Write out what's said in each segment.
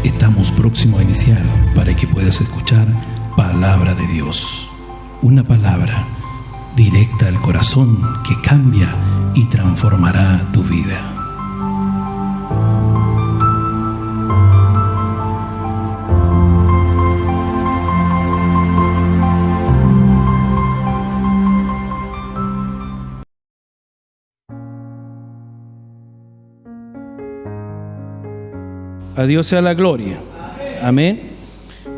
Estamos próximos a iniciar para que puedas escuchar Palabra de Dios. Una palabra directa al corazón que cambia y transformará tu vida. A Dios sea la gloria. Amén.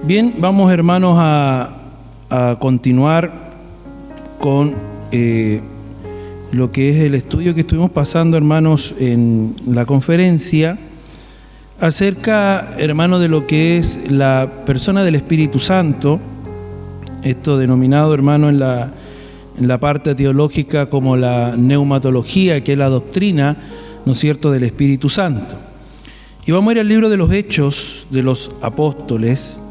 Bien, vamos hermanos a continuar con lo que es el estudio que estuvimos pasando, hermanos, en la conferencia acerca, hermanos, de lo que es la persona del Espíritu Santo, esto denominado, hermano, en la parte teológica como la neumatología, que es la doctrina, ¿no es cierto?, del Espíritu Santo. Y vamos a ir al libro de los Hechos de los Apóstoles.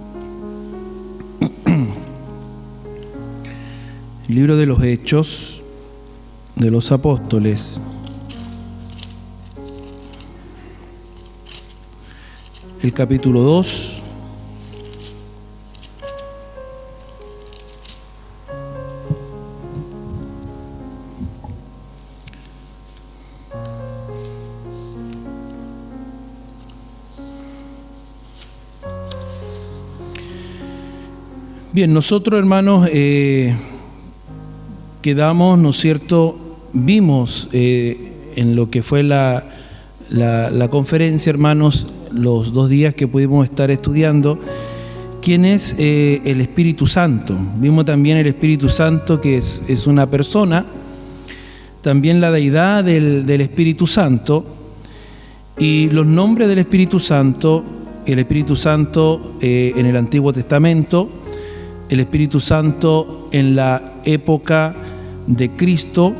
El libro de los Hechos de los Apóstoles. El capítulo 2. Bien, nosotros, hermanos, quedamos, ¿no es cierto?, vimos en lo que fue la conferencia, hermanos, los 2 días que pudimos estar estudiando, quién es el Espíritu Santo. Vimos también el Espíritu Santo, que es una persona, también la deidad del Espíritu Santo y los nombres del Espíritu Santo. El Espíritu Santo en el Antiguo Testamento, el Espíritu Santo en la época de Cristo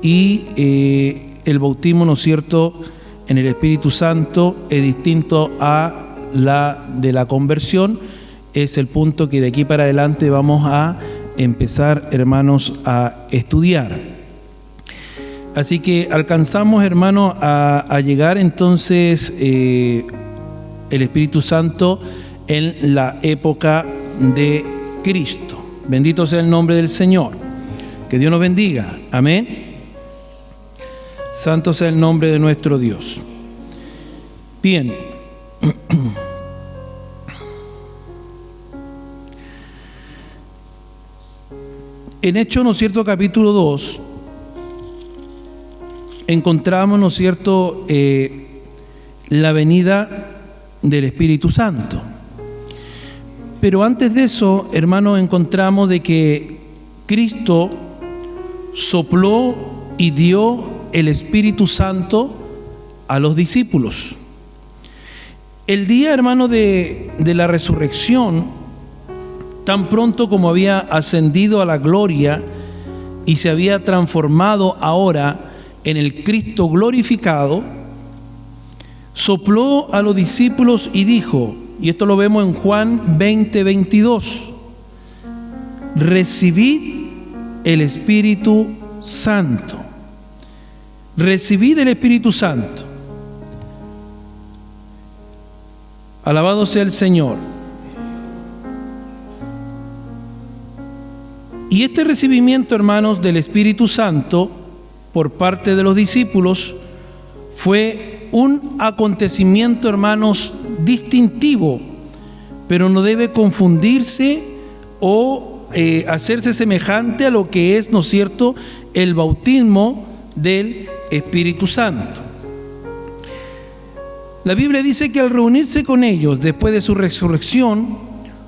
y el bautismo, ¿no es cierto?, en el Espíritu Santo es distinto a la de la conversión. Es el punto que de aquí para adelante vamos a empezar, hermanos, a estudiar. Así que alcanzamos, hermanos, a llegar entonces el Espíritu Santo en la época de Cristo. Bendito sea el nombre del Señor. Que Dios nos bendiga. Amén. Santo sea el nombre de nuestro Dios. Bien. En Hechos, ¿no es cierto?, capítulo 2, encontramos, ¿no es cierto?, la venida del Espíritu Santo. Pero antes de eso, hermanos, encontramos de que Cristo sopló y dio el Espíritu Santo a los discípulos. El día, hermano, de la resurrección, tan pronto como había ascendido a la gloria y se había transformado ahora en el Cristo glorificado, sopló a los discípulos y dijo, y esto lo vemos en Juan 20:22, recibid el Espíritu Santo. Recibid el Espíritu Santo. Alabado sea el Señor. Y este recibimiento, hermanos, del Espíritu Santo por parte de los discípulos fue un acontecimiento, hermanos, distintivo, pero no debe confundirse o hacerse semejante a lo que es, ¿no es cierto?, el bautismo del Espíritu Santo. La Biblia dice que al reunirse con ellos después de su resurrección,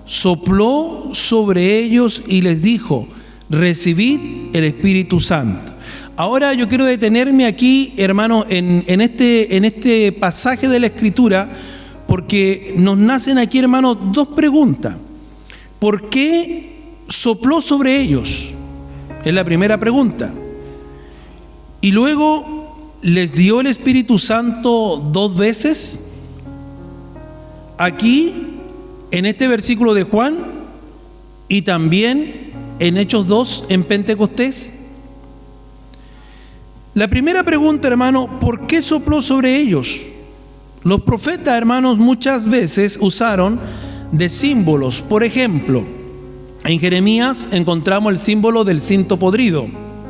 sopló sobre ellos y les dijo, recibid el Espíritu Santo. Ahora yo quiero detenerme aquí, hermano, en este pasaje de la Escritura, porque nos nacen aquí, hermano, 2 preguntas. ¿Por qué sopló sobre ellos? Es la primera pregunta. Y luego, ¿les dio el Espíritu Santo 2 veces? Aquí, en este versículo de Juan, y también en Hechos 2, en Pentecostés. La primera pregunta, hermano, ¿por qué sopló sobre ellos? Los profetas, hermanos, muchas veces usaron de símbolos. Por ejemplo, en Jeremías encontramos el símbolo del cinto podrido,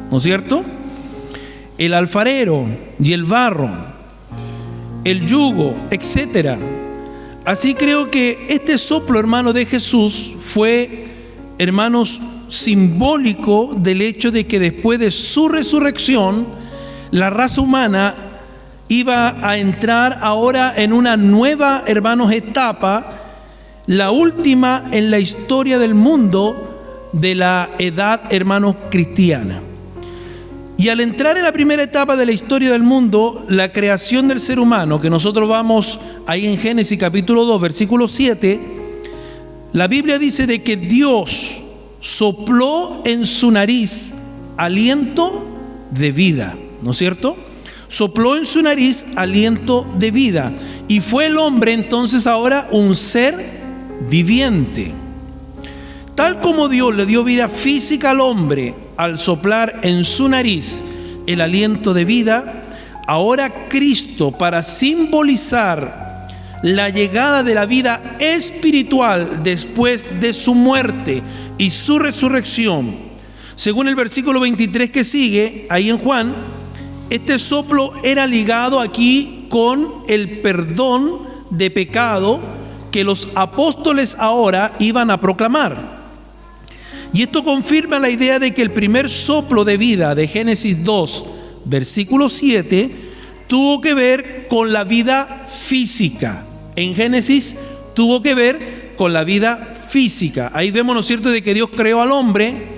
¿no es cierto? El alfarero y el barro, el yugo, etc. Así creo que este soplo, hermano, de Jesús fue, hermanos, simbólico del hecho de que después de su resurrección, la raza humana iba a entrar ahora en una nueva, hermanos, etapa, la última en la historia del mundo de la edad, hermanos, cristiana. Y al entrar en la primera etapa de la historia del mundo, la creación del ser humano, que nosotros vamos ahí en Génesis capítulo 2, versículo 7, la Biblia dice de que Dios sopló en su nariz aliento de vida, ¿no es cierto? Sopló en su nariz aliento de vida. Y fue el hombre entonces ahora un ser viviente. Tal como Dios le dio vida física al hombre al soplar en su nariz el aliento de vida, ahora Cristo, para simbolizar la llegada de la vida espiritual después de su muerte y su resurrección, según el versículo 23 que sigue, ahí en Juan, este soplo era ligado aquí con el perdón de pecado que los apóstoles ahora iban a proclamar. Y esto confirma la idea de que el primer soplo de vida de Génesis 2, versículo 7, tuvo que ver con la vida física. En Génesis tuvo que ver con la vida física. Ahí vemos, ¿no es cierto?, de que Dios creó al hombre,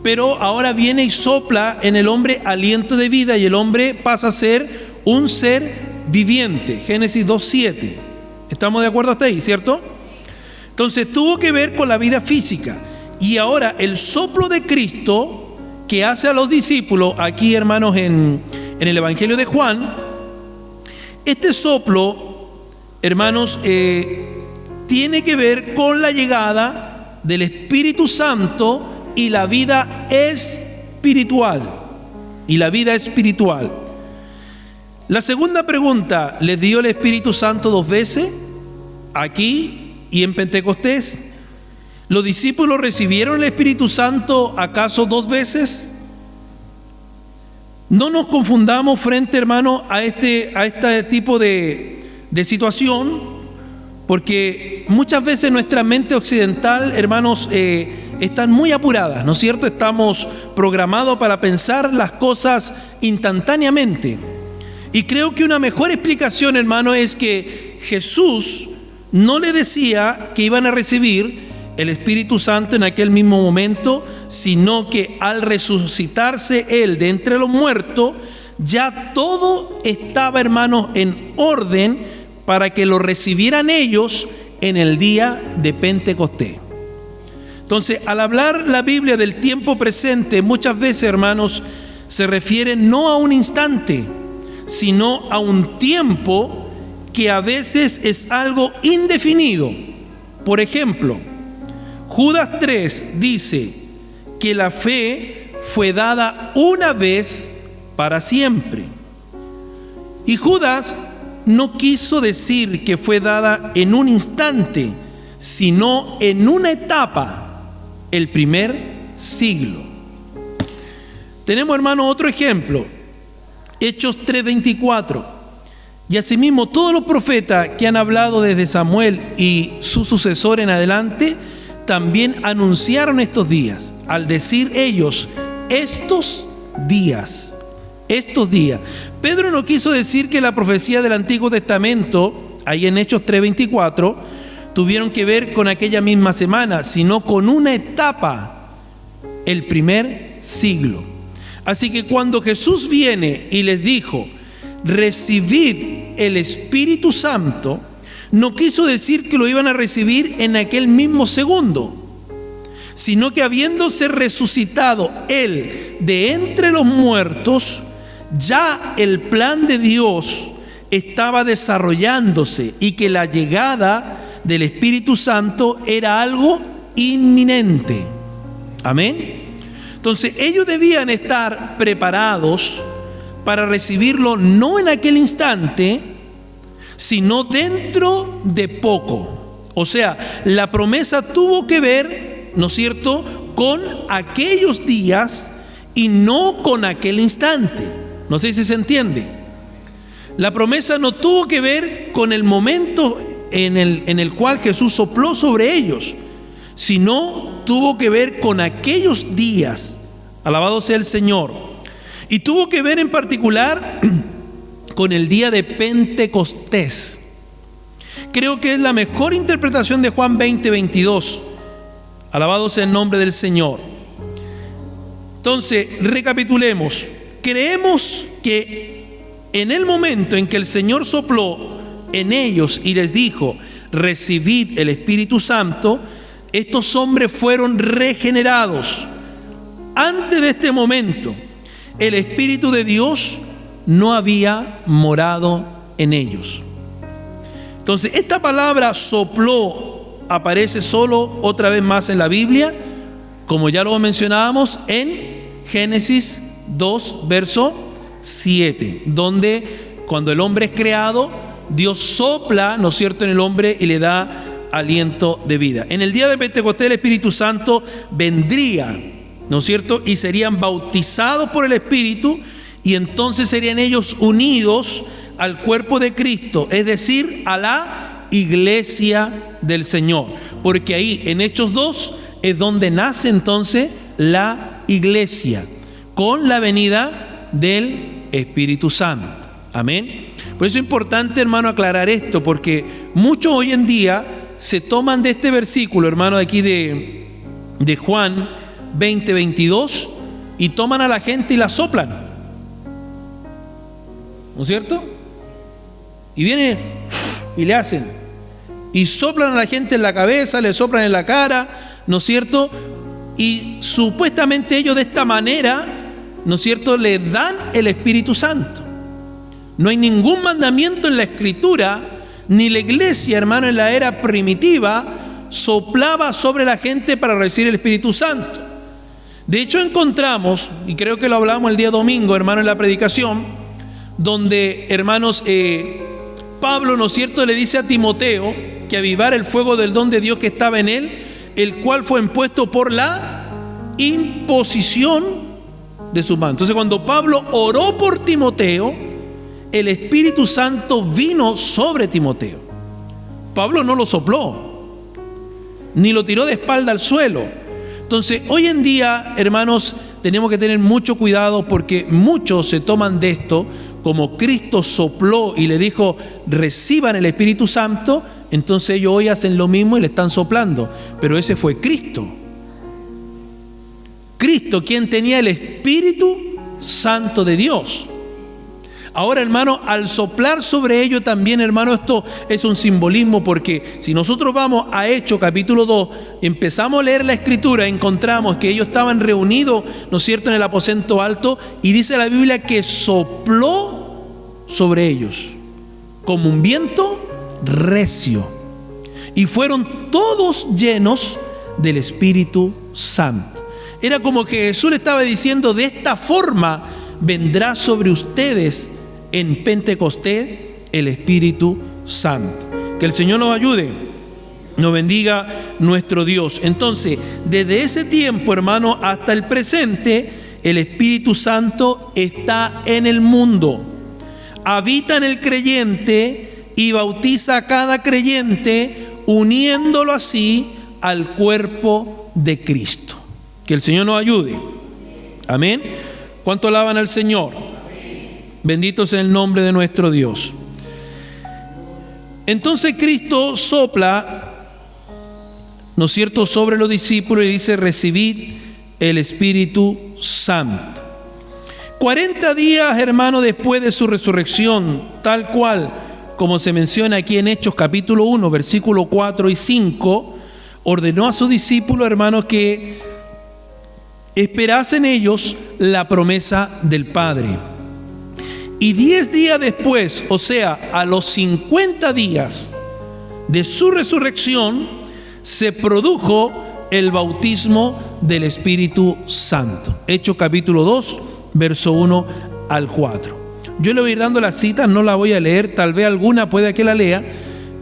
pero ahora viene y sopla en el hombre aliento de vida y el hombre pasa a ser un ser viviente. Génesis 2:7. ¿Estamos de acuerdo hasta ahí, cierto? Entonces tuvo que ver con la vida física. Y ahora el soplo de Cristo que hace a los discípulos, aquí, hermanos, en el Evangelio de Juan, este soplo, hermanos, tiene que ver con la llegada del Espíritu Santo y la vida espiritual. La segunda pregunta, ¿les dio el Espíritu Santo 2 veces? Aquí y en Pentecostés. ¿Los discípulos recibieron el Espíritu Santo acaso 2 veces? No nos confundamos frente, hermano, a este tipo de situación, porque muchas veces nuestra mente occidental, hermanos, están muy apuradas, ¿no es cierto? Estamos programados para pensar las cosas instantáneamente. Y creo que una mejor explicación, hermano, es que Jesús no le decía que iban a recibir el Espíritu Santo en aquel mismo momento, sino que al resucitarse Él de entre los muertos, ya todo estaba, hermanos, en orden para que lo recibieran ellos en el día de Pentecostés. Entonces, al hablar la Biblia del tiempo presente, muchas veces, hermanos, se refiere no a un instante, sino a un tiempo que a veces es algo indefinido. Por ejemplo, Judas 3 dice que la fe fue dada una vez para siempre. Y Judas no quiso decir que fue dada en un instante, sino en una etapa, el primer siglo. Tenemos, hermano, otro ejemplo, Hechos 3:24. Y asimismo todos los profetas que han hablado desde Samuel y su sucesor en adelante, también anunciaron estos días, al decir ellos, estos días. Pedro no quiso decir que la profecía del Antiguo Testamento, ahí en Hechos 3:24, tuvieron que ver con aquella misma semana, sino con una etapa, el primer siglo. Así que cuando Jesús viene y les dijo, recibid el Espíritu Santo, no quiso decir que lo iban a recibir en aquel mismo segundo, sino que habiéndose resucitado Él de entre los muertos, ya el plan de Dios estaba desarrollándose y que la llegada del Espíritu Santo era algo inminente. Amén. Entonces ellos debían estar preparados para recibirlo no en aquel instante, sino dentro de poco. O sea, la promesa tuvo que ver, ¿no es cierto?, con aquellos días y no con aquel instante. No sé si se entiende. La promesa no tuvo que ver con el momento en el cual Jesús sopló sobre ellos, sino tuvo que ver con aquellos días. Alabado sea el Señor. Y tuvo que ver en particular con el día de Pentecostés. Creo que es la mejor interpretación de Juan 20:22. Alabado sea el nombre del Señor. Entonces, recapitulemos. Creemos que en el momento en que el Señor sopló en ellos y les dijo: recibid el Espíritu Santo, estos hombres fueron regenerados. Antes de este momento, el Espíritu de Dios no había morado en ellos. Entonces, esta palabra sopló aparece solo otra vez más en la Biblia, como ya lo mencionábamos, en Génesis 2, verso 7, donde cuando el hombre es creado, Dios sopla, ¿no es cierto?, en el hombre y le da aliento de vida. En el día de Pentecostés el Espíritu Santo vendría, ¿no es cierto?, y serían bautizados por el Espíritu, y entonces serían ellos unidos al cuerpo de Cristo, es decir, a la iglesia del Señor. Porque ahí en Hechos 2 es donde nace entonces la iglesia, con la venida del Espíritu Santo. Amén. Por eso es importante, hermano, aclarar esto, porque muchos hoy en día se toman de este versículo, hermano, de aquí de Juan 20:22, y toman a la gente y la soplan, ¿no es cierto? Y vienen y le hacen, y soplan a la gente en la cabeza, le soplan en la cara, ¿no es cierto? Y supuestamente ellos de esta manera, ¿no es cierto?, le dan el Espíritu Santo. No hay ningún mandamiento en la Escritura, ni la iglesia, hermano, en la era primitiva soplaba sobre la gente para recibir el Espíritu Santo. De hecho, encontramos, y creo que lo hablamos el día domingo, hermano, en la predicación, donde, hermanos, Pablo, ¿no es cierto?, le dice a Timoteo que avivara el fuego del don de Dios que estaba en él, el cual fue impuesto por la imposición de su mano. Entonces, cuando Pablo oró por Timoteo, el Espíritu Santo vino sobre Timoteo. Pablo no lo sopló, ni lo tiró de espalda al suelo. Entonces, hoy en día, hermanos, tenemos que tener mucho cuidado, porque muchos se toman de esto como Cristo sopló y le dijo: reciban el Espíritu Santo. Entonces ellos hoy hacen lo mismo y le están soplando. Pero ese fue Cristo. Cristo, quien tenía el Espíritu Santo de Dios. Ahora, hermano, al soplar sobre ellos también, hermano, esto es un simbolismo, porque si nosotros vamos a Hechos capítulo 2, empezamos a leer la Escritura, encontramos que ellos estaban reunidos, ¿no es cierto?, en el aposento alto, y dice la Biblia que sopló sobre ellos como un viento recio, y fueron todos llenos del Espíritu Santo. Era como que Jesús le estaba diciendo: de esta forma vendrá sobre ustedes en Pentecostés el Espíritu Santo. Que el Señor nos ayude, nos bendiga nuestro Dios. Entonces, desde ese tiempo, hermano, hasta el presente, el Espíritu Santo está en el mundo, habita en el creyente y bautiza a cada creyente, uniéndolo así al cuerpo de Cristo. Que el Señor nos ayude. Amén. ¿Cuánto alaban al Señor? Bendito sea el nombre de nuestro Dios. Entonces Cristo sopla, ¿no es cierto?, sobre los discípulos y dice: recibid el Espíritu Santo. 40 días, hermano, después de su resurrección, tal cual como se menciona aquí en Hechos capítulo 1, versículo 4 y 5, ordenó a sus discípulos, hermanos, que esperasen ellos la promesa del Padre. Y 10 días después, o sea, a los 50 días de su resurrección, se produjo el bautismo del Espíritu Santo. Hechos capítulo 2, verso 1 al 4. Yo le voy a ir dando las citas, no la voy a leer, tal vez alguna pueda que la lea,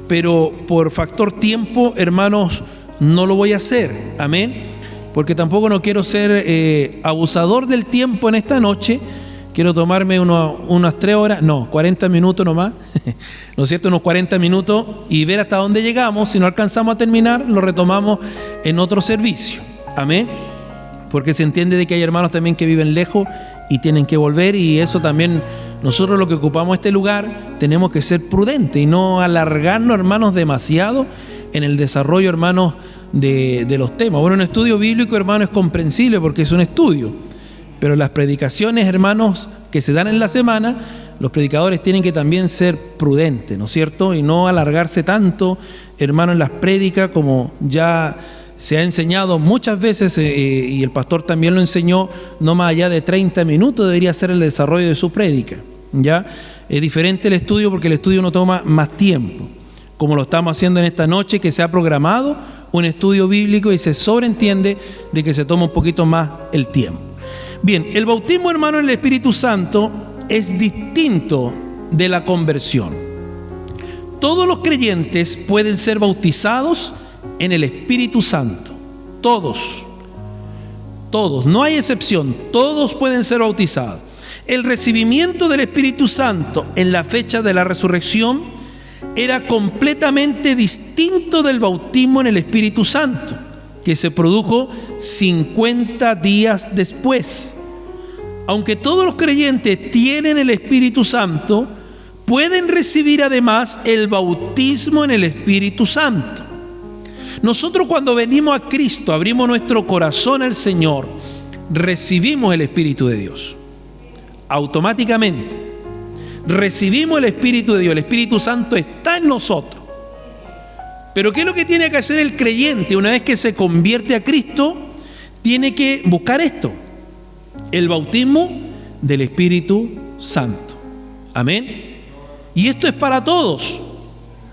pero por factor tiempo, hermanos, no lo voy a hacer. Amén. Porque tampoco no quiero ser abusador del tiempo en esta noche. Quiero tomarme unas 3 horas, no, 40 minutos nomás, ¿no es cierto? Unos 40 minutos y ver hasta dónde llegamos. Si no alcanzamos a terminar, lo retomamos en otro servicio. Amén. Porque se entiende de que hay hermanos también que viven lejos y tienen que volver, y eso también, nosotros los que ocupamos este lugar tenemos que ser prudentes y no alargarnos, hermanos, demasiado en el desarrollo, hermanos, de los temas. Bueno, un estudio bíblico, hermano, es comprensible porque es un estudio, pero las predicaciones, hermanos, que se dan en la semana, los predicadores tienen que también ser prudentes, ¿no es cierto? Y no alargarse tanto, hermano, en las prédicas, como ya se ha enseñado muchas veces, y el pastor también lo enseñó, no más allá de 30 minutos debería ser el desarrollo de su prédica. ¿Ya? Es diferente el estudio porque el estudio no toma más tiempo, como lo estamos haciendo en esta noche, que se ha programado un estudio bíblico y se sobreentiende de que se toma un poquito más el tiempo. Bien, el bautismo, hermano, en el Espíritu Santo es distinto de la conversión. Todos los creyentes pueden ser bautizados en el Espíritu Santo. Todos, no hay excepción, todos pueden ser bautizados. El recibimiento del Espíritu Santo en la fecha de la resurrección era completamente distinto del bautismo en el Espíritu Santo, que se produjo 50 días después. Aunque todos los creyentes tienen el Espíritu Santo, pueden recibir además el bautismo en el Espíritu Santo. Nosotros, cuando venimos a Cristo, abrimos nuestro corazón al Señor, recibimos el Espíritu de Dios. Automáticamente recibimos el Espíritu de Dios. El Espíritu Santo está en nosotros. Pero ¿qué es lo que tiene que hacer el creyente una vez que se convierte a Cristo? Tiene que buscar esto: el bautismo del Espíritu Santo. Amén. Y esto es para todos.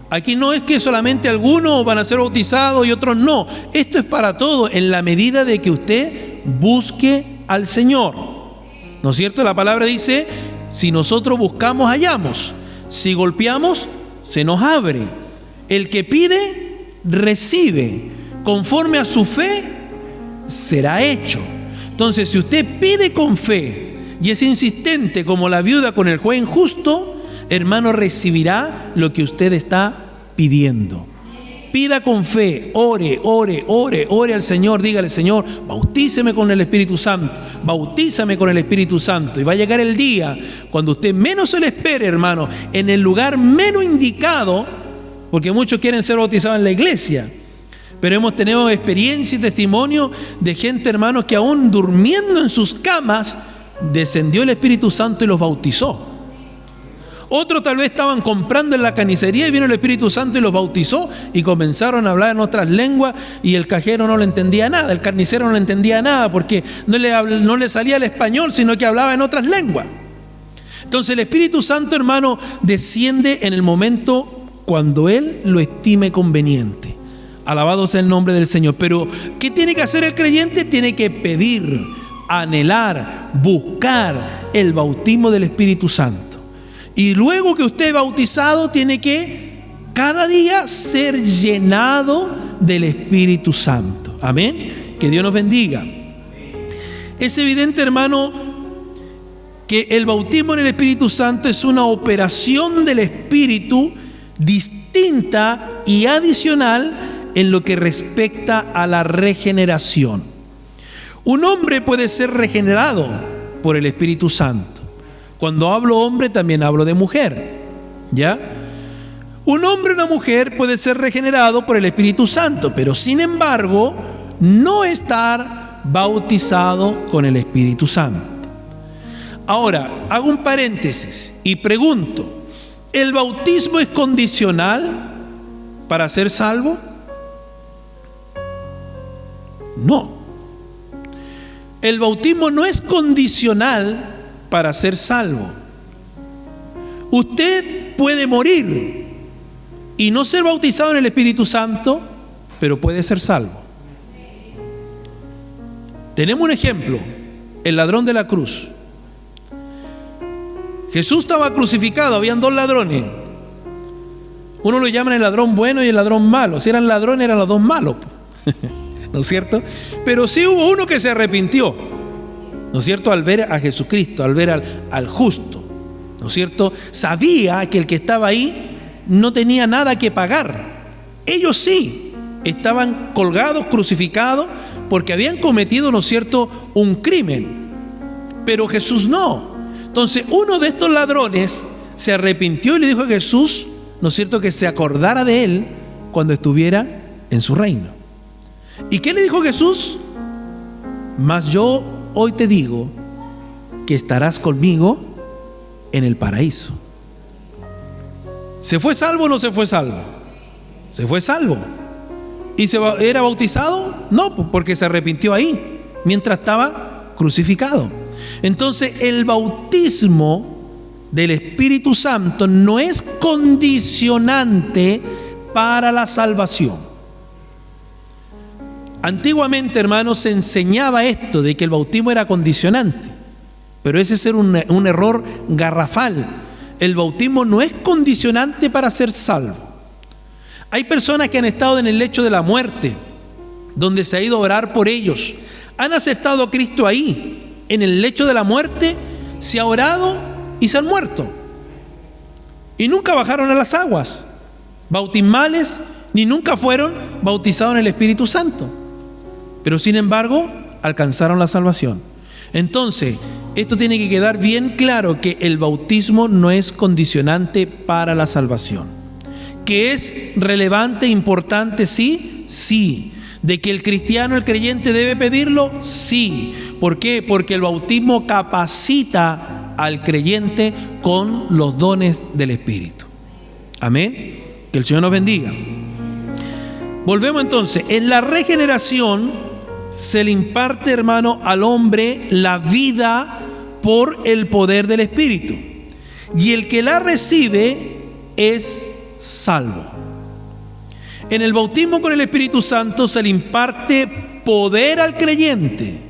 Aquí no es que solamente algunos van a ser bautizados y otros no. Esto es para todos, en la medida de que usted busque al Señor. ¿No es cierto? La palabra dice: si nosotros buscamos, hallamos. Si golpeamos, se nos abre. El que pide, recibe. Conforme a su fe, será hecho. Entonces, si usted pide con fe y es insistente como la viuda con el juez injusto, hermano, recibirá lo que usted está pidiendo. Pida con fe, ore al Señor, dígale: Señor, bautíceme con el Espíritu Santo, bautízame con el Espíritu Santo. Y va a llegar el día cuando usted menos se le espere, hermano, en el lugar menos indicado, porque muchos quieren ser bautizados en la iglesia, pero hemos tenido experiencia y testimonio de gente, hermanos, que aún durmiendo en sus camas, descendió el Espíritu Santo y los bautizó. Otros tal vez estaban comprando en la carnicería y vino el Espíritu Santo y los bautizó, y comenzaron a hablar en otras lenguas, y el cajero no le entendía nada, el carnicero no le entendía nada, porque no le salía el español, sino que hablaba en otras lenguas. Entonces el Espíritu Santo, hermano, desciende en el momento cuando Él lo estime conveniente. Alabado sea el nombre del Señor. Pero ¿qué tiene que hacer el creyente? Tiene que pedir, anhelar, buscar el bautismo del Espíritu Santo. Y luego que usted es bautizado, tiene que cada día ser llenado del Espíritu Santo. Amén. Que Dios nos bendiga. Es evidente, hermano, que el bautismo en el Espíritu Santo es una operación del Espíritu distinta y adicional en lo que respecta a la regeneración. Un hombre puede ser regenerado por el Espíritu Santo. Cuando hablo hombre, también hablo de mujer, ¿ya? Un hombre o una mujer puede ser regenerado por el Espíritu Santo, pero sin embargo, no estar bautizado con el Espíritu Santo. Ahora, hago un paréntesis y pregunto: ¿el bautismo es condicional para ser salvo? No. El bautismo no es condicional para ser salvo. Usted puede morir y no ser bautizado en el Espíritu Santo, pero puede ser salvo. Tenemos un ejemplo: el ladrón de la cruz. Jesús estaba crucificado, habían dos ladrones. Uno lo llaman el ladrón bueno y el ladrón malo. Si eran ladrones, eran los dos malos, ¿no es cierto? Pero sí hubo uno que se arrepintió, ¿no es cierto? Al ver a Jesucristo, al ver al justo, ¿no es cierto? Sabía que el que estaba ahí no tenía nada que pagar. Ellos sí estaban colgados, crucificados, porque habían cometido, ¿no es cierto?, un crimen. Pero Jesús no. Entonces uno de estos ladrones se arrepintió y le dijo a Jesús, ¿no es cierto?, que se acordara de él cuando estuviera en su reino. ¿Y qué le dijo Jesús? Mas yo hoy te digo que estarás conmigo en el paraíso. ¿Se fue salvo o no se fue salvo? Se fue salvo. ¿Y era bautizado? No, porque se arrepintió ahí, mientras estaba crucificado. Entonces el bautismo del Espíritu Santo no es condicionante para la salvación. Antiguamente, hermanos, se enseñaba esto de que el bautismo era condicionante, pero ese es un error garrafal. El bautismo no es condicionante para ser salvo. Hay personas que han estado en el lecho de la muerte, donde se ha ido a orar por ellos. Han aceptado a Cristo ahí, en el lecho de la muerte, se ha orado y se han muerto. Y nunca bajaron a las aguas bautismales, ni nunca fueron bautizados en el Espíritu Santo. Pero sin embargo, alcanzaron la salvación. Entonces, esto tiene que quedar bien claro, que el bautismo no es condicionante para la salvación. ¿Que es relevante, importante? Sí, sí. ¿De que el cristiano, el creyente debe pedirlo? Sí. ¿Por qué? Porque el bautismo capacita al creyente con los dones del Espíritu. Amén. Que el Señor nos bendiga. Volvemos entonces. En la regeneración se le imparte, hermano, al hombre la vida por el poder del Espíritu. Y el que la recibe es salvo. En el bautismo con el Espíritu Santo se le imparte poder al creyente.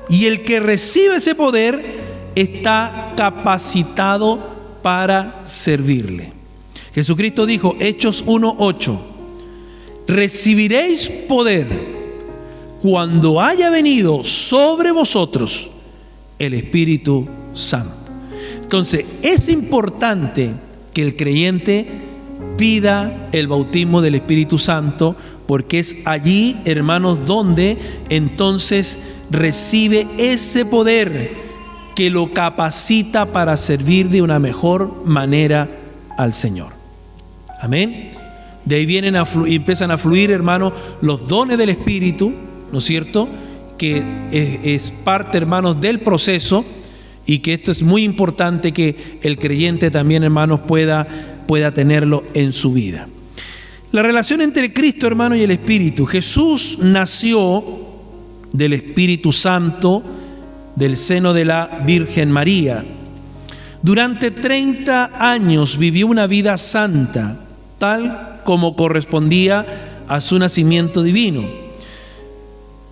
Y el que recibe ese poder está capacitado para servirle. Jesucristo dijo, Hechos 1:8, recibiréis poder cuando haya venido sobre vosotros el Espíritu Santo. Entonces, es importante que el creyente pida el bautismo del Espíritu Santo, porque es allí, hermanos, donde entonces recibe ese poder que lo capacita para servir de una mejor manera al Señor. Amén. De ahí vienen empiezan a fluir, hermanos, los dones del Espíritu, ¿no es cierto?, que es parte, hermanos, del proceso, y que esto es muy importante que el creyente también, hermanos, pueda tenerlo en su vida. La relación entre Cristo, hermano, y el Espíritu. Jesús nació del Espíritu Santo, del seno de la Virgen María. Durante 30 años vivió una vida santa, tal como correspondía a su nacimiento divino.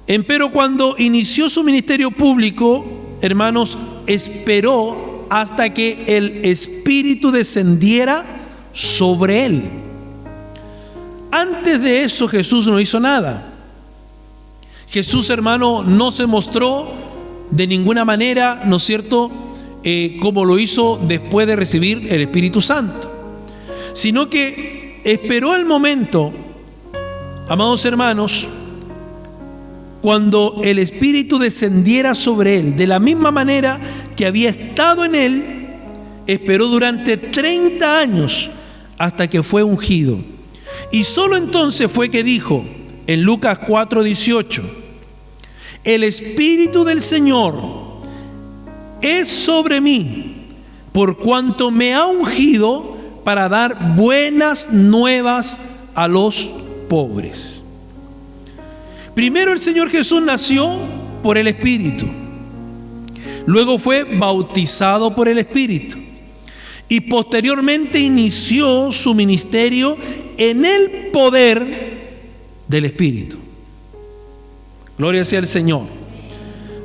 Empero cuando inició su ministerio público, hermanos, esperó hasta que el Espíritu descendiera sobre él. Antes de eso Jesús no hizo nada. Jesús, hermano, no se mostró de ninguna manera, ¿no es cierto?, como lo hizo después de recibir el Espíritu Santo, sino que esperó el momento, amados hermanos, cuando el Espíritu descendiera sobre él, de la misma manera que había estado en él. Esperó durante 30 años hasta que fue ungido. Y solo entonces fue que dijo en Lucas 4:18, el Espíritu del Señor es sobre mí, por cuanto me ha ungido para dar buenas nuevas a los pobres. Primero el Señor Jesús nació por el Espíritu, luego fue bautizado por el Espíritu y posteriormente inició su ministerio en el poder del Espíritu. Gloria sea al Señor.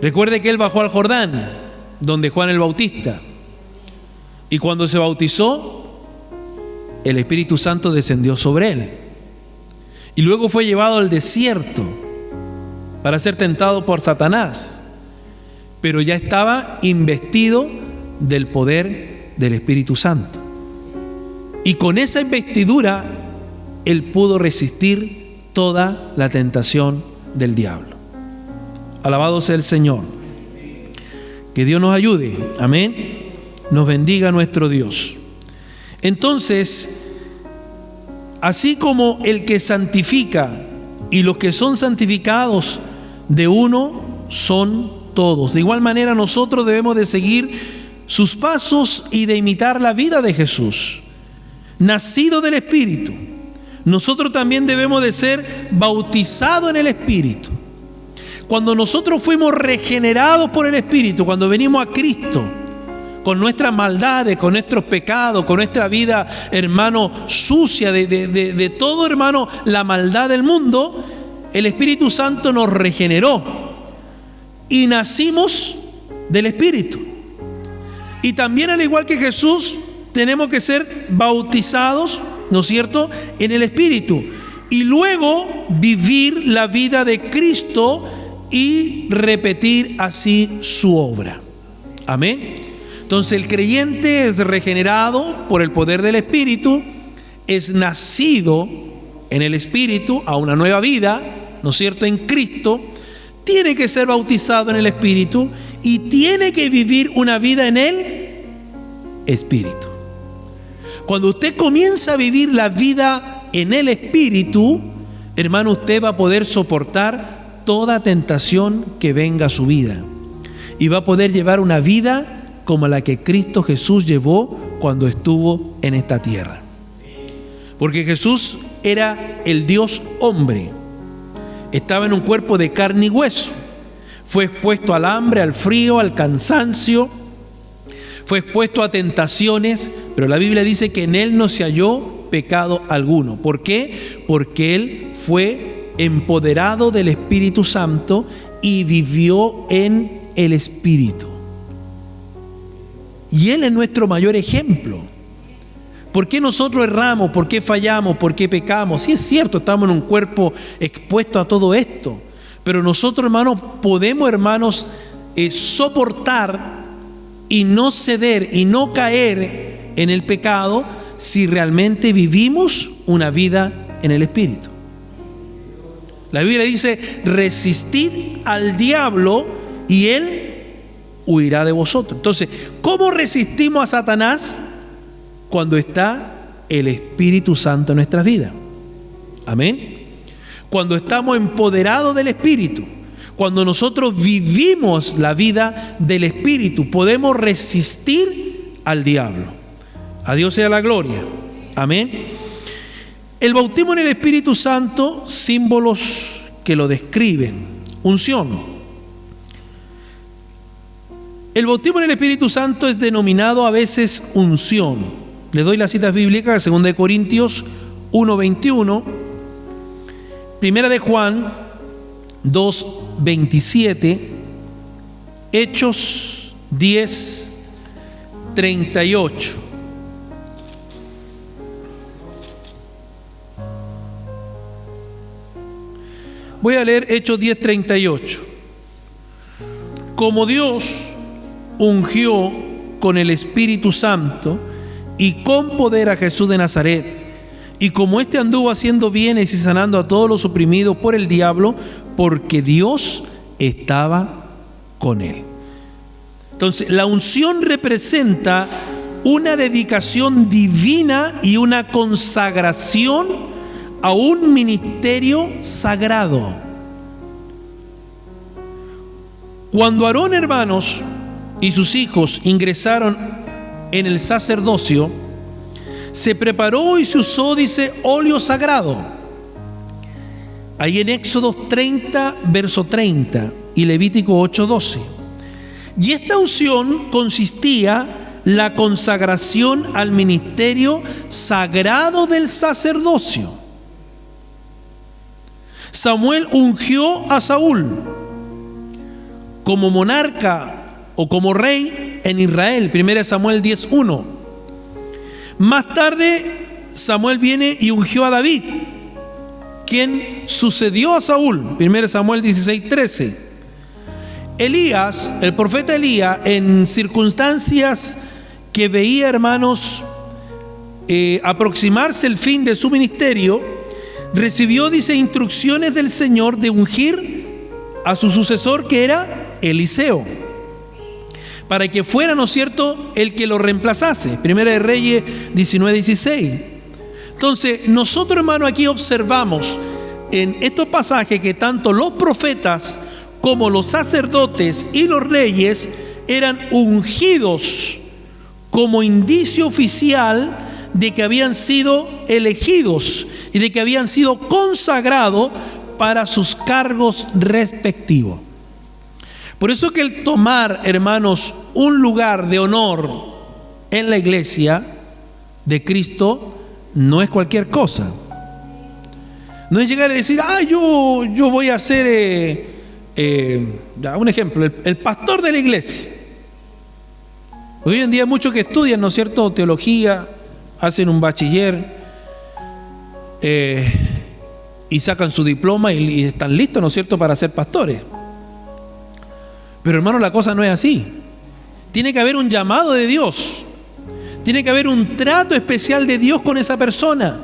Recuerde que Él bajó al Jordán, donde Juan el Bautista Y cuando se bautizó, el Espíritu Santo descendió sobre él. Y luego fue llevado al desierto para ser tentado por Satanás. Pero ya estaba investido del poder del Espíritu Santo. Y con esa investidura, él pudo resistir toda la tentación del diablo. Alabado sea el Señor. Que Dios nos ayude. Amén. Nos bendiga nuestro Dios. Entonces, así como el que santifica y los que son santificados de uno son todos. De igual manera nosotros debemos de seguir sus pasos y de imitar la vida de Jesús. Nacido del Espíritu, nosotros también debemos de ser bautizados en el Espíritu. Cuando nosotros fuimos regenerados por el Espíritu, cuando venimos a Cristo, con nuestras maldades, con nuestros pecados, con nuestra vida, hermano, sucia de todo, hermano, la maldad del mundo, el Espíritu Santo nos regeneró y nacimos del Espíritu. Y también, al igual que Jesús, tenemos que ser bautizados, ¿no es cierto?, en el Espíritu. Y luego vivir la vida de Cristo y repetir así su obra. Amén. Entonces el creyente es regenerado por el poder del Espíritu, es nacido en el Espíritu a una nueva vida, ¿no es cierto?, en Cristo, tiene que ser bautizado en el Espíritu y tiene que vivir una vida en el Espíritu. Cuando usted comienza a vivir la vida en el Espíritu, hermano, usted va a poder soportar toda tentación que venga a su vida y va a poder llevar una vida como la que Cristo Jesús llevó cuando estuvo en esta tierra. Porque Jesús era el Dios hombre, estaba en un cuerpo de carne y hueso, fue expuesto al hambre, al frío, al cansancio, fue expuesto a tentaciones, pero la Biblia dice que en él no se halló pecado alguno. ¿Por qué? Porque él fue empoderado del Espíritu Santo y vivió en el Espíritu. Y él es nuestro mayor ejemplo. ¿Por qué nosotros erramos? ¿Por qué fallamos? ¿Por qué pecamos? Sí, es cierto, estamos en un cuerpo expuesto a todo esto, pero nosotros, hermanos, podemos, hermanos, soportar y no ceder y no caer en el pecado si realmente vivimos una vida en el Espíritu. La Biblia dice: resistid al diablo y él huirá de vosotros. Entonces, ¿cómo resistimos a Satanás? Cuando está el Espíritu Santo en nuestras vidas. Amén. Cuando estamos empoderados del Espíritu, cuando nosotros vivimos la vida del Espíritu, podemos resistir al diablo. A Dios sea la gloria. Amén. El bautismo en el Espíritu Santo, símbolos que lo describen. Unción. El bautismo en el Espíritu Santo es denominado a veces unción. Le doy las citas bíblicas: 2 Corintios 1:21, 1 de Juan 2:27, Hechos 10:38. Voy a leer Hechos 10:38. Como Dios ungió con el Espíritu Santo y con poder a Jesús de Nazaret, y como éste anduvo haciendo bienes y sanando a todos los oprimidos por el diablo, porque Dios estaba con él. Entonces, la unción representa una dedicación divina y una consagración a un ministerio sagrado. Cuando Aarón, hermanos, y sus hijos ingresaron en el sacerdocio, se preparó y se usó, dice, óleo sagrado. Ahí en Éxodo 30, verso 30 y Levítico 8:12. Y esta unción consistía la consagración al ministerio sagrado del sacerdocio. Samuel ungió a Saúl como monarca o como rey en Israel, 1 Samuel 10:1. Más tarde Samuel viene y ungió a David, quien sucedió a Saúl. 1 Samuel 16:13. Elías, el profeta Elías, en circunstancias que veía, hermanos, aproximarse el fin de su ministerio, recibió, dice, instrucciones del Señor de ungir a su sucesor, que era Eliseo, para que fuera, ¿no es cierto?, el que lo reemplazase. Primera de Reyes 19:16. Entonces, nosotros, hermanos, aquí observamos en estos pasajes que tanto los profetas como los sacerdotes y los reyes eran ungidos como indicio oficial de que habían sido elegidos y de que habían sido consagrados para sus cargos respectivos. Por eso que el tomar, hermanos, un lugar de honor en la iglesia de Cristo no es cualquier cosa. No es llegar a decir, yo voy a ser, un ejemplo, el pastor de la iglesia. Hoy en día hay muchos que estudian, ¿no es cierto?, teología, hacen un bachiller y sacan su diploma y están listos, ¿no es cierto?, para ser pastores. Pero, hermano, la cosa no es así. Tiene que haber un llamado de Dios. Tiene que haber un trato especial de Dios con esa persona.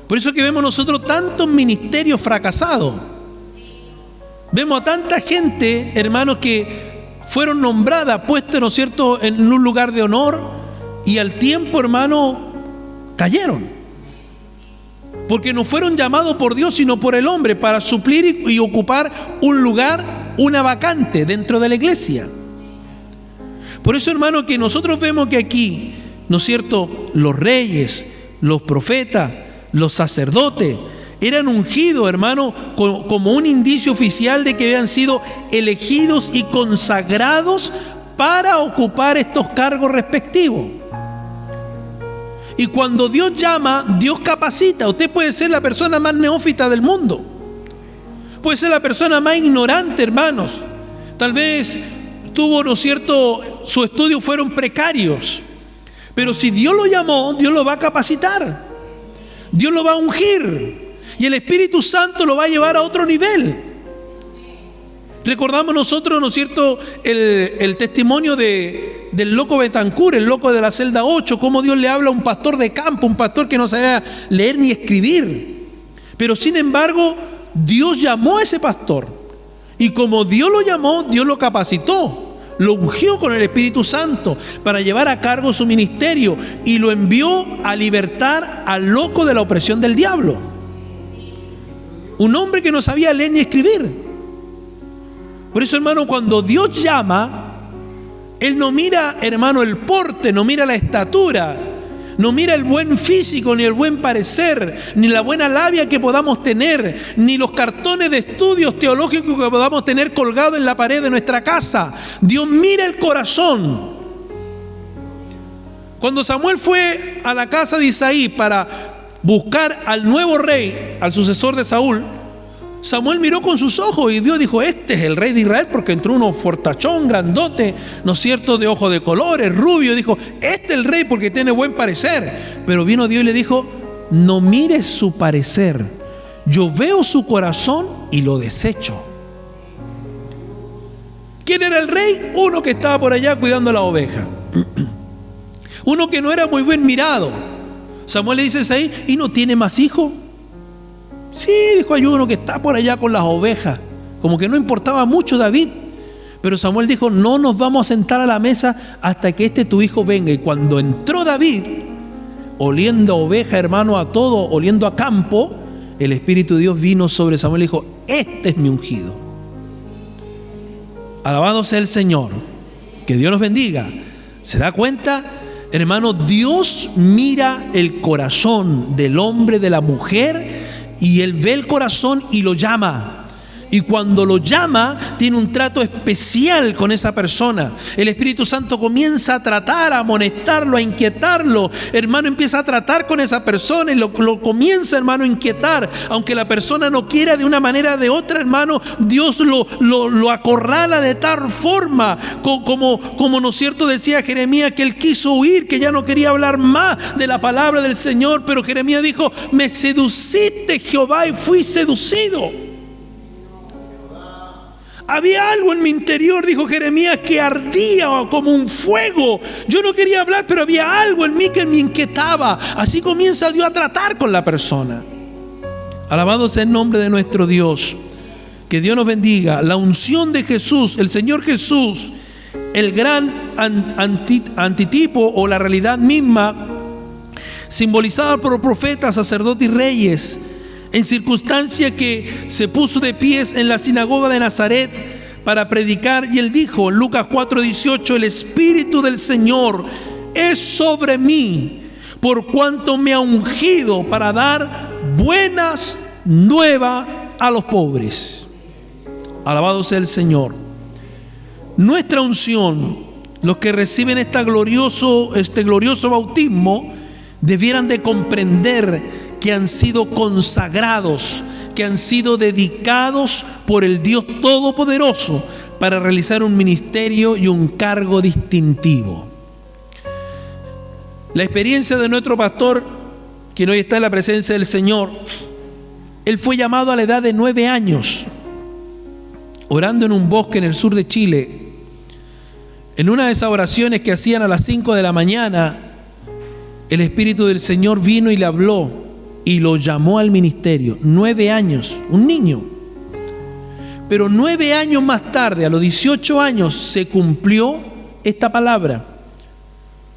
Por eso que vemos nosotros tantos ministerios fracasados. Vemos a tanta gente, hermanos, que fueron nombradas, puestas, ¿no es cierto?, en un lugar de honor, y al tiempo, hermano, cayeron. Porque no fueron llamados por Dios, sino por el hombre, para suplir y ocupar un lugar, una vacante dentro de la iglesia. Por eso, hermano, que nosotros vemos que aquí, ¿no es cierto?, los reyes, los profetas, los sacerdotes eran ungidos, hermano, como un indicio oficial de que habían sido elegidos y consagrados para ocupar estos cargos respectivos. Y cuando Dios llama, Dios capacita. Usted puede ser la persona más neófita del mundo, puede ser la persona más ignorante, hermanos. Tal vez tuvo, ¿no es cierto?, sus estudios fueron precarios, pero si Dios lo llamó, Dios lo va a capacitar, Dios lo va a ungir, y el Espíritu Santo lo va a llevar a otro nivel. Recordamos nosotros, ¿no es cierto?, el testimonio del loco Betancourt, el loco de la celda 8, cómo Dios le habla a un pastor de campo, un pastor que no sabía leer ni escribir, pero sin embargo Dios llamó a ese pastor, y como Dios lo llamó, Dios lo capacitó, lo ungió con el Espíritu Santo para llevar a cargo su ministerio, y lo envió a libertar al loco de la opresión del diablo, un hombre que no sabía leer ni escribir. Por eso, hermano, cuando Dios llama, Él no mira, hermano, el porte, no mira la estatura, no mira el buen físico, ni el buen parecer, ni la buena labia que podamos tener, ni los cartones de estudios teológicos que podamos tener colgados en la pared de nuestra casa. Dios mira el corazón. Cuando Samuel fue a la casa de Isaí para buscar al nuevo rey, al sucesor de Saúl, Samuel miró con sus ojos y vio, dijo, este es el rey de Israel, porque entró uno fortachón, grandote, ¿no es cierto?, de ojos de colores, rubio. Dijo, este es el rey porque tiene buen parecer. Pero vino Dios y le dijo, no mires su parecer, yo veo su corazón y lo desecho. ¿Quién era el rey? Uno que estaba por allá cuidando la oveja, uno que no era muy bien mirado. Samuel le dice ahí, ¿y no tiene más hijos? Sí, dijo, hay uno que está por allá con las ovejas. Como que no importaba mucho David. Pero Samuel dijo, no nos vamos a sentar a la mesa hasta que tu hijo venga. Y cuando entró David, oliendo a oveja, hermano, a todo, oliendo a campo, el Espíritu de Dios vino sobre Samuel y dijo, este es mi ungido. Alabado sea el Señor. Que Dios nos bendiga. ¿Se da cuenta? Hermano, Dios mira el corazón del hombre, de la mujer, y Él ve el corazón y lo llama. y cuando lo llama, tiene un trato especial con esa persona. El Espíritu Santo comienza a tratar, a amonestarlo, a inquietarlo. Hermano, empieza a tratar con esa persona y lo comienza, hermano, a inquietar. Aunque la persona no quiera de una manera o de otra, hermano, Dios lo acorrala de tal forma, como ¿no es cierto?, decía Jeremías, que él quiso huir, que ya no quería hablar más de la palabra del Señor. Pero Jeremías dijo: me seduciste, Jehová, y fui seducido. Había algo en mi interior, dijo Jeremías, que ardía como un fuego. Yo no quería hablar, pero había algo en mí que me inquietaba. Así comienza Dios a tratar con la persona. Alabado sea el nombre de nuestro Dios. Que Dios nos bendiga. La unción de Jesús, el Señor Jesús, el gran antitipo o la realidad misma, simbolizada por profetas, sacerdotes y reyes, en circunstancia que se puso de pies en la sinagoga de Nazaret para predicar, y él dijo, Lucas 4:18: el Espíritu del Señor es sobre mí, por cuanto me ha ungido para dar buenas nuevas a los pobres. Alabado sea el Señor. Nuestra unción, los que reciben este glorioso bautismo, debieran de comprender que han sido consagrados, que han sido dedicados por el Dios Todopoderoso para realizar un ministerio y un cargo distintivo. La experiencia de nuestro pastor, quien hoy está en la presencia del Señor, él fue llamado a la edad de 9 años, orando en un bosque en el sur de Chile. En una de esas oraciones que hacían a las 5 de la mañana, el Espíritu del Señor vino y le habló y lo llamó al ministerio. 9 años, un niño. Pero 9 años más tarde, a los 18 años, se cumplió esta palabra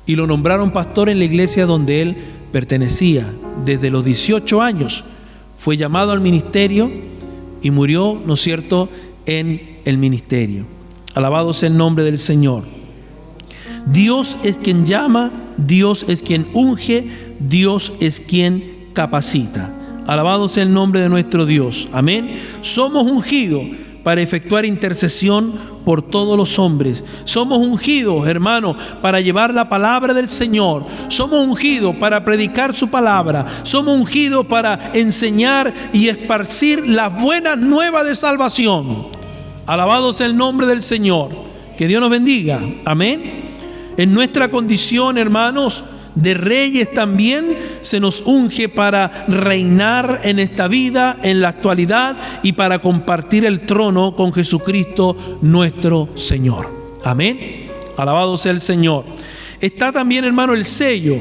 y lo nombraron pastor en la iglesia donde él pertenecía. Desde los 18 años fue llamado al ministerio y murió, ¿no es cierto?, en el ministerio. Alabado sea el nombre del Señor. Dios es quien llama, Dios es quien unge, Dios es quien capacita. Alabado sea el nombre de nuestro Dios. Amén. Somos ungidos para efectuar intercesión por todos los hombres. Somos ungidos, hermanos, para llevar la palabra del Señor. Somos ungidos para predicar su palabra. Somos ungidos para enseñar y esparcir las buenas nuevas de salvación. Alabado sea el nombre del Señor. Que Dios nos bendiga. Amén. En nuestra condición, hermanos, de reyes también se nos unge para reinar en esta vida, en la actualidad, y para compartir el trono con Jesucristo nuestro Señor. Amén. Alabado sea el Señor. Está también, hermano, el sello,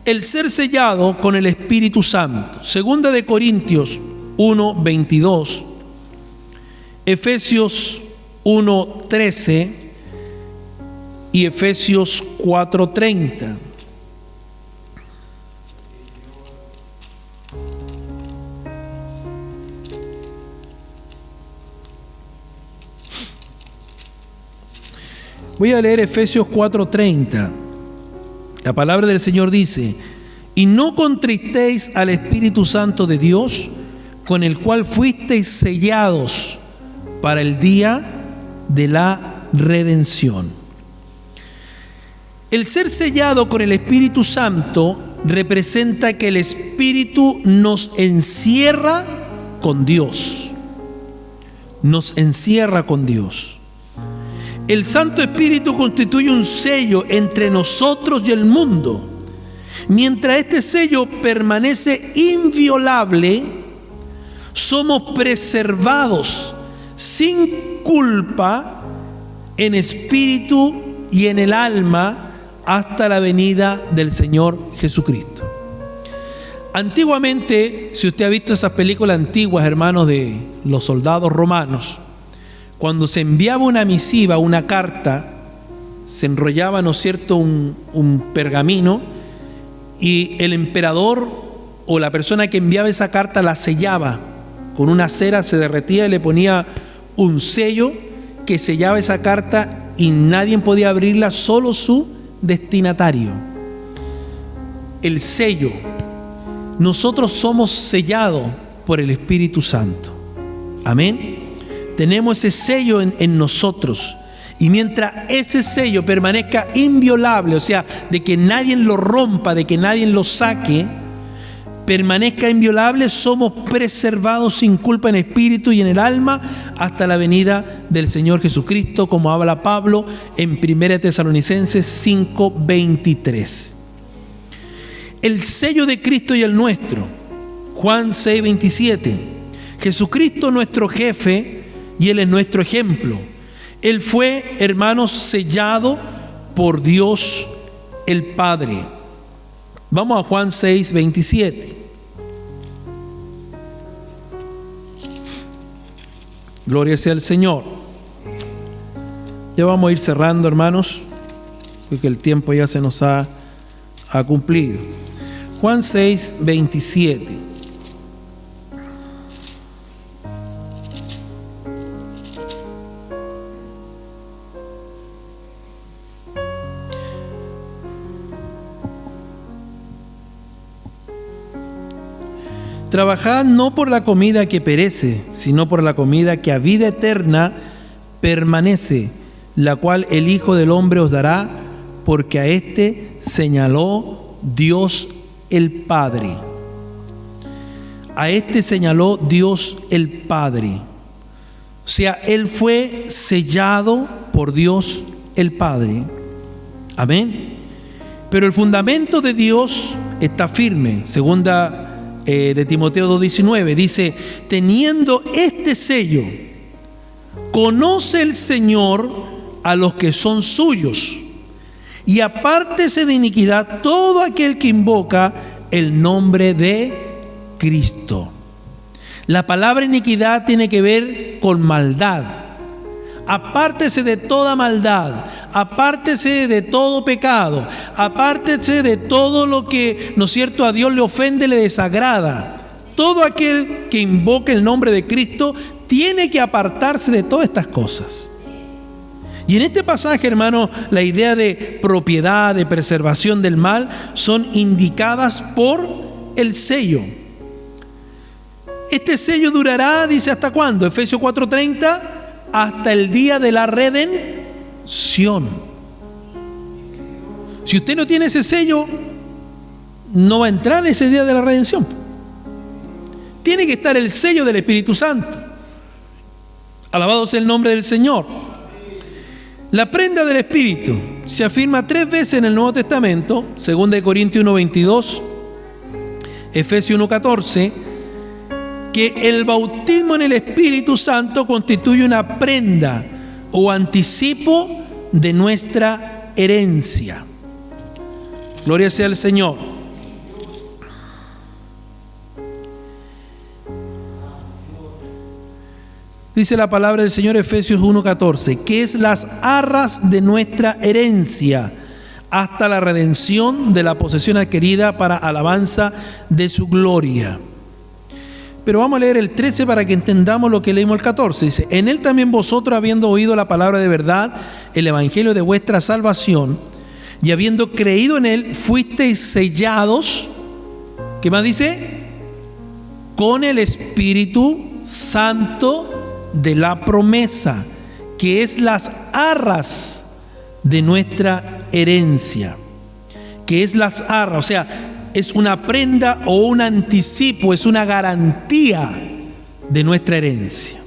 el ser sellado con el Espíritu Santo. Segunda de Corintios 1:22, Efesios 1:13 y Efesios 4:30. Voy a leer Efesios 4:30. La palabra del Señor dice: y no contristéis al Espíritu Santo de Dios, con el cual fuisteis sellados para el día de la redención. El ser sellado con el Espíritu Santo representa que el Espíritu nos encierra con Dios. Nos encierra con Dios. El Santo Espíritu constituye un sello entre nosotros y el mundo. Mientras este sello permanece inviolable, somos preservados sin culpa en espíritu y en el alma hasta la venida del Señor Jesucristo. Antiguamente, si usted ha visto esas películas antiguas, hermanos, de los soldados romanos, cuando se enviaba una misiva, una carta, se enrollaba, ¿no es cierto?, un pergamino, y el emperador o la persona que enviaba esa carta la sellaba con una cera, se derretía y le ponía un sello que sellaba esa carta y nadie podía abrirla, solo su destinatario. El sello. Nosotros somos sellados por el Espíritu Santo. Amén. Tenemos ese sello en nosotros. Y mientras ese sello permanezca inviolable, o sea, de que nadie lo rompa, de que nadie lo saque, permanezca inviolable, somos preservados sin culpa en espíritu y en el alma hasta la venida del Señor Jesucristo, como habla Pablo en 1 Tesalonicenses 5:23. El sello de Cristo y el nuestro, Juan 6:27. Jesucristo nuestro jefe y Él es nuestro ejemplo. Él fue, hermanos, sellado por Dios el Padre. Vamos a Juan 6:27. Gloria sea al Señor. Ya vamos a ir cerrando, hermanos, porque el tiempo ya se nos ha cumplido. Juan 6:27. Trabajad no por la comida que perece, sino por la comida que a vida eterna permanece, la cual el Hijo del Hombre os dará, porque a éste señaló Dios el Padre. A éste señaló Dios el Padre. O sea, Él fue sellado por Dios el Padre. Amén. Pero el fundamento de Dios está firme. Segunda de Timoteo 2:19 dice: teniendo este sello, conoce el Señor a los que son suyos, y apártese de iniquidad todo aquel que invoca el nombre de Cristo. La palabra iniquidad tiene que ver con maldad. Apártese de toda maldad, apártese de todo pecado, apártese de todo lo que, ¿no es cierto?, a Dios le ofende, le desagrada. Todo aquel que invoque el nombre de Cristo tiene que apartarse de todas estas cosas. Y en este pasaje, hermano, la idea de propiedad, de preservación del mal, son indicadas por el sello. Este sello durará, dice, ¿hasta cuándo? Efesios 4:30, hasta el día de la redención. Si usted no tiene ese sello, no va a entrar en ese día de la redención. Tiene que estar el sello del Espíritu Santo. Alabado sea el nombre del Señor. La prenda del Espíritu se afirma 3 veces en el Nuevo Testamento: 2 Corintios 1:22, Efesios 1:14, que el bautismo en el Espíritu Santo constituye una prenda o anticipo de nuestra herencia. Gloria sea al Señor. Dice la palabra del Señor, Efesios 1:14, que es las arras de nuestra herencia hasta la redención de la posesión adquirida para alabanza de su gloria. Pero vamos a leer el 13 para que entendamos lo que leímos el 14. Dice: en él también vosotros, habiendo oído la palabra de verdad, el evangelio de vuestra salvación, y habiendo creído en él, fuisteis sellados. ¿Qué más dice? Con el Espíritu Santo de la promesa, que es las arras de nuestra herencia. Que es las arras, o sea, es una prenda o un anticipo, es una garantía de nuestra herencia.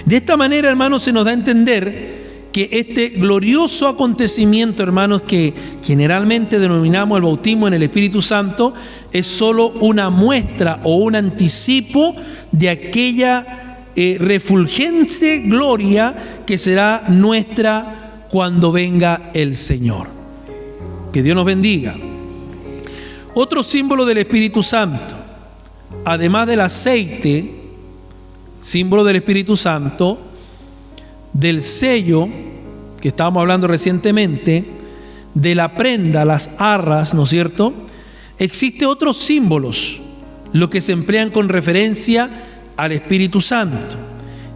De esta manera, hermanos, se nos da a entender que este glorioso acontecimiento, hermanos, que generalmente denominamos el bautismo en el Espíritu Santo, es solo una muestra o un anticipo de aquella refulgente gloria que será nuestra cuando venga el Señor. Que Dios nos bendiga. Otro símbolo del Espíritu Santo, además del aceite, símbolo del Espíritu Santo, del sello, que estábamos hablando recientemente, de la prenda, las arras, ¿no es cierto? Existen otros símbolos, los que se emplean con referencia al Espíritu Santo,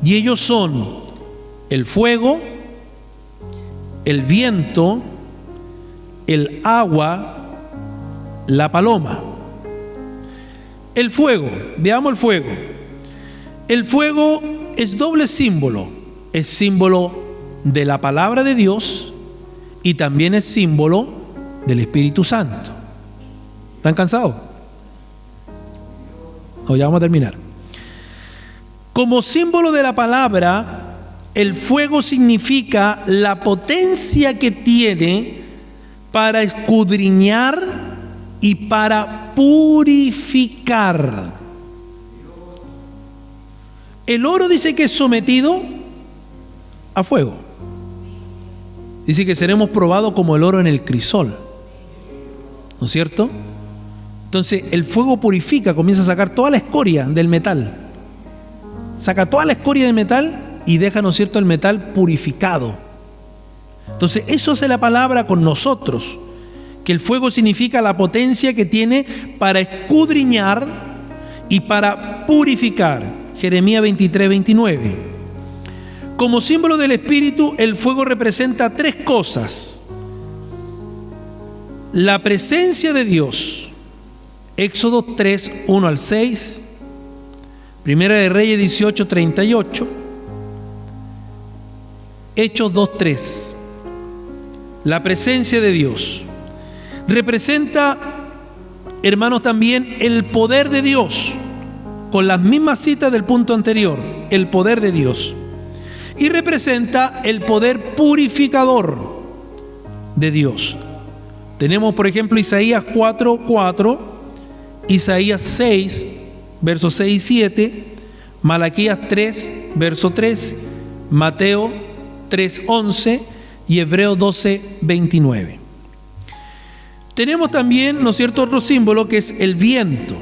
y ellos son el fuego, el viento, el agua, la paloma. El fuego, veamos el fuego. El fuego es doble símbolo. Es símbolo de la palabra de Dios y también es símbolo del Espíritu Santo. ¿Están cansados? O ya vamos a terminar. Como símbolo de la palabra, el fuego significa la potencia que tiene para escudriñar y para purificar. El oro dice que es sometido a fuego. Dice que seremos probados como el oro en el crisol, ¿no es cierto? Entonces el fuego purifica, comienza a sacar toda la escoria del metal. Saca toda la escoria del metal y deja, ¿no es cierto?, el metal purificado. Entonces eso hace la palabra con nosotros, que el fuego significa la potencia que tiene para escudriñar y para purificar. Jeremías 23:29. Como símbolo del Espíritu, el fuego representa tres cosas: la presencia de Dios, Éxodo 3:1 al 6, Primera de Reyes 18:38, Hechos 2:3. La presencia de Dios representa, hermanos, también el poder de Dios, con las mismas citas del punto anterior, el poder de Dios. Y representa el poder purificador de Dios. Tenemos, por ejemplo, Isaías 4:4, Isaías 6, versos 6 y 7, Malaquías 3, verso 3, Mateo 3:11 y Hebreos 12:29. Tenemos también, ¿no es cierto?, otro símbolo que es el viento.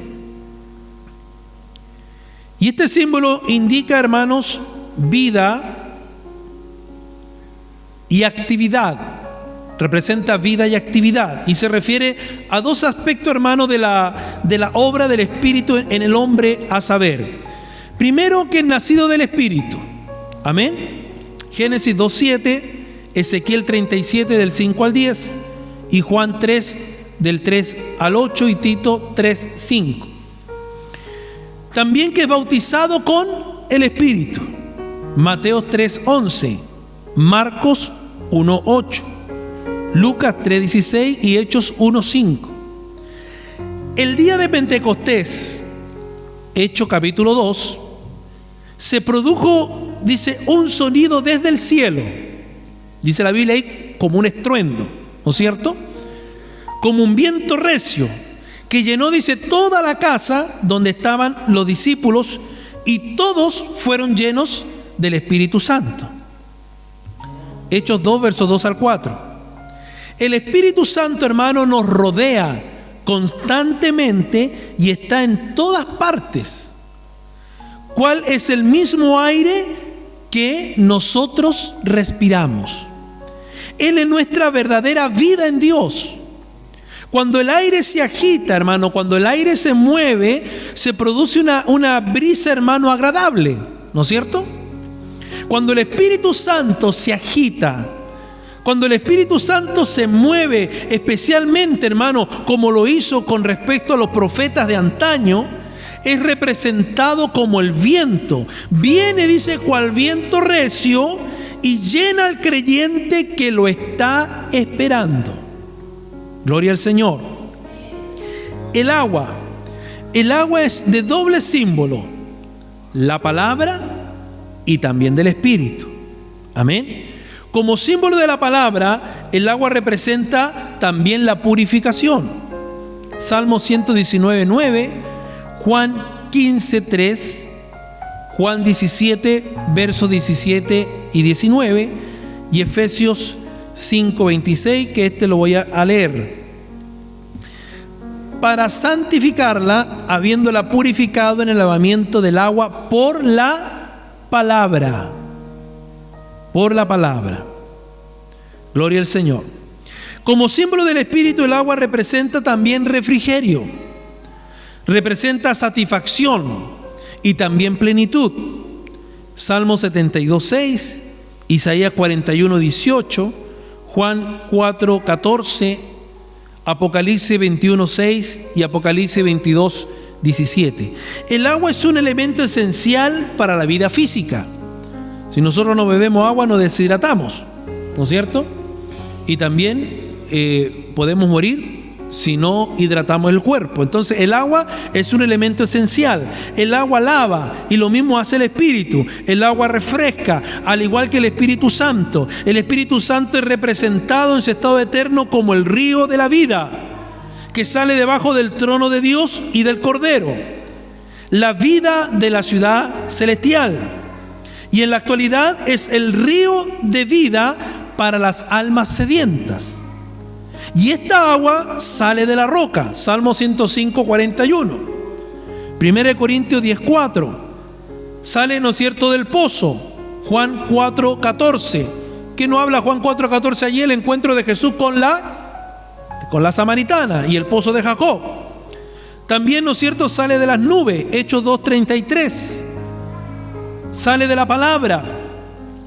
Y este símbolo indica, hermanos, vida y actividad. Representa vida y actividad. Y se refiere a dos aspectos, hermanos, de la obra del Espíritu en el hombre, a saber: primero, que es nacido del Espíritu. Amén. Génesis 2:7, Ezequiel 37 del 5 al 10 y Juan 3 del 3 al 8 y Tito 3:5. También que es bautizado con el Espíritu. Mateo 3:11, Marcos 1:8, Lucas 3:16 y Hechos 1:5. El día de Pentecostés, Hechos capítulo 2, se produjo, dice, un sonido desde el cielo. Dice la Biblia ahí, como un estruendo, ¿no es cierto? Como un viento recio, que llenó, dice, toda la casa donde estaban los discípulos, y todos fueron llenos del Espíritu Santo. Hechos 2, versos 2 al 4. El Espíritu Santo, hermano, nos rodea constantemente y está en todas partes. ¿Cuál es el mismo aire que nosotros respiramos? Él es nuestra verdadera vida en Dios. Cuando el aire se agita, hermano, cuando el aire se mueve, se produce una brisa, hermano, agradable, ¿no es cierto? Cuando el Espíritu Santo se agita, cuando el Espíritu Santo se mueve, especialmente, hermano, como lo hizo con respecto a los profetas de antaño, es representado como el viento. Viene, dice, cual viento recio, y llena al creyente que lo está esperando. Gloria al Señor. El agua es de doble símbolo: la palabra y también del Espíritu. Amén. Como símbolo de la palabra, el agua representa también la purificación. Salmo 119:9, Juan 15:3, Juan 17, versos 17 y 19, y Efesios 5:26, que lo voy a leer. Para santificarla, habiéndola purificado en el lavamiento del agua por la palabra. Por la palabra. Gloria al Señor. Como símbolo del Espíritu, el agua representa también refrigerio. Representa satisfacción y también plenitud. Salmo 72:6, Isaías 41:18, Juan 4:14, Apocalipsis 21:6 y Apocalipsis 17. El agua es un elemento esencial para la vida física. Si nosotros no bebemos agua, nos deshidratamos, ¿no es cierto? Y también podemos morir si no hidratamos el cuerpo. Entonces el agua es un elemento esencial. El agua lava, y lo mismo hace el Espíritu. El agua refresca, al igual que el Espíritu Santo. El Espíritu Santo es representado en su estado eterno como el río de la vida, que sale debajo del trono de Dios y del Cordero, la vida de la ciudad celestial. Y en la actualidad es el río de vida para las almas sedientas. Y esta agua sale de la roca. Salmo 105, 41. 1 Corintios 10, 4. Sale, ¿no es cierto?, del pozo. Juan 4, 14. ¿Qué no habla Juan 4, 14 allí? El encuentro de Jesús con la samaritana y el pozo de Jacob. También, ¿no es cierto?, sale de las nubes. Hechos 2, 33. Sale de la palabra.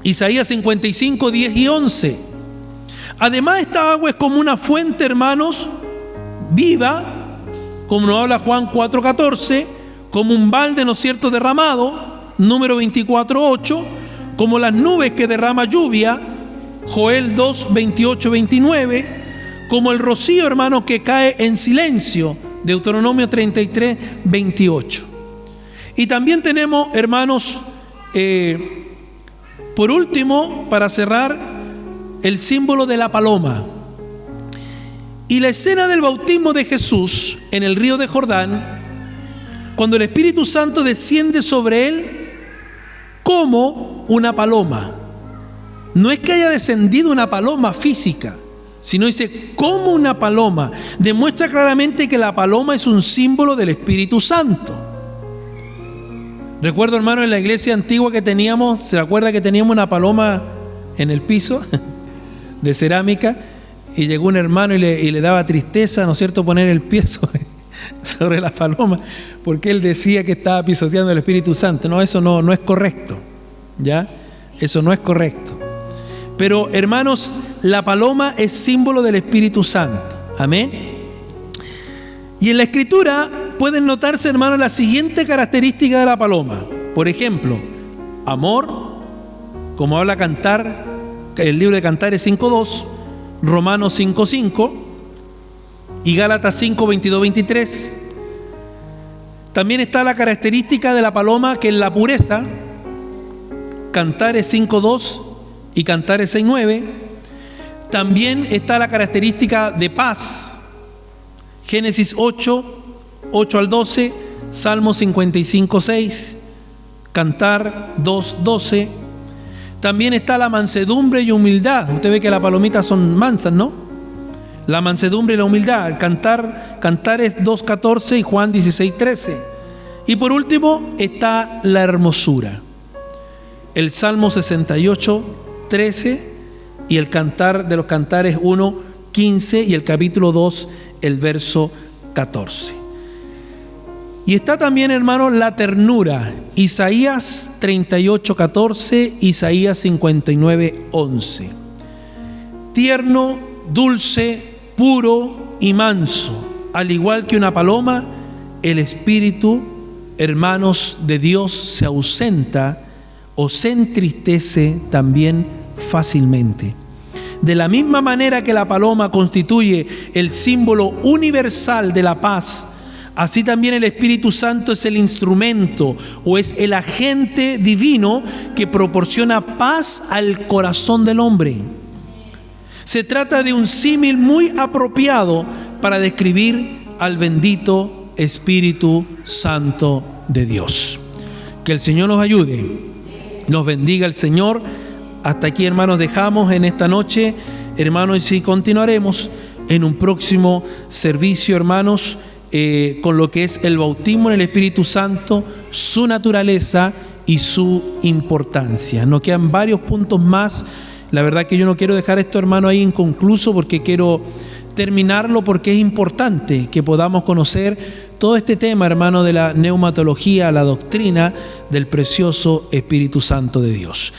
Isaías 55, 10 y 11. Además, esta agua es como una fuente, hermanos, viva, como nos habla Juan 4:14, como un balde, ¿no es cierto?, derramado, número 24:8, como las nubes que derrama lluvia, Joel 2:28-29, como el rocío, hermanos, que cae en silencio, Deuteronomio 33:28. Y también tenemos, hermanos, por último, para cerrar, el símbolo de la paloma. Y la escena del bautismo de Jesús en el río de Jordán, cuando el Espíritu Santo desciende sobre él como una paloma. No es que haya descendido una paloma física, sino dice como una paloma. Demuestra claramente que la paloma es un símbolo del Espíritu Santo. Recuerdo, hermano, en la iglesia antigua que teníamos, ¿se acuerda que teníamos una paloma en el piso de cerámica? Y llegó un hermano y le daba tristeza, ¿no es cierto?, poner el pie sobre la paloma, porque él decía que estaba pisoteando el Espíritu Santo. No, eso no es correcto, ¿ya? Eso no es correcto. Pero, hermanos, la paloma es símbolo del Espíritu Santo. Amén. Y en la Escritura pueden notarse, hermanos, la siguiente característica de la paloma. Por ejemplo, amor, como habla Cantar, el libro de Cantares 5:2, Romanos 5:5 y Gálatas 5:22-23. También está la característica de la paloma, que es la pureza, Cantares 5:2 y Cantares 6:9. También está la característica de paz, Génesis 8:8-12, Salmo 55:6, Cantar 2:12. También está la mansedumbre y humildad. Usted ve que las palomitas son mansas, ¿no? La mansedumbre y la humildad. Cantares 2:14 y Juan 16:13. Y por último está la hermosura. El Salmo 68:13 y el Cantar de los Cantares 1:15 y el capítulo 2, el verso 14. Y está también, hermanos, la ternura. Isaías 38:14, Isaías 59:11. Tierno, dulce, puro y manso, al igual que una paloma, el espíritu, hermanos, de Dios se ausenta o se entristece también fácilmente. De la misma manera que la paloma constituye el símbolo universal de la paz, así también el Espíritu Santo es el instrumento o es el agente divino que proporciona paz al corazón del hombre. Se trata de un símil muy apropiado para describir al bendito Espíritu Santo de Dios. Que el Señor nos ayude, nos bendiga el Señor. Hasta aquí, hermanos, dejamos en esta noche, hermanos, y continuaremos en un próximo servicio, hermanos, con lo que es el bautismo en el Espíritu Santo, su naturaleza y su importancia. Nos quedan varios puntos más. La verdad que yo no quiero dejar esto, hermano, ahí inconcluso, porque quiero terminarlo, porque es importante que podamos conocer todo este tema, hermano, de la neumatología, la doctrina del precioso Espíritu Santo de Dios.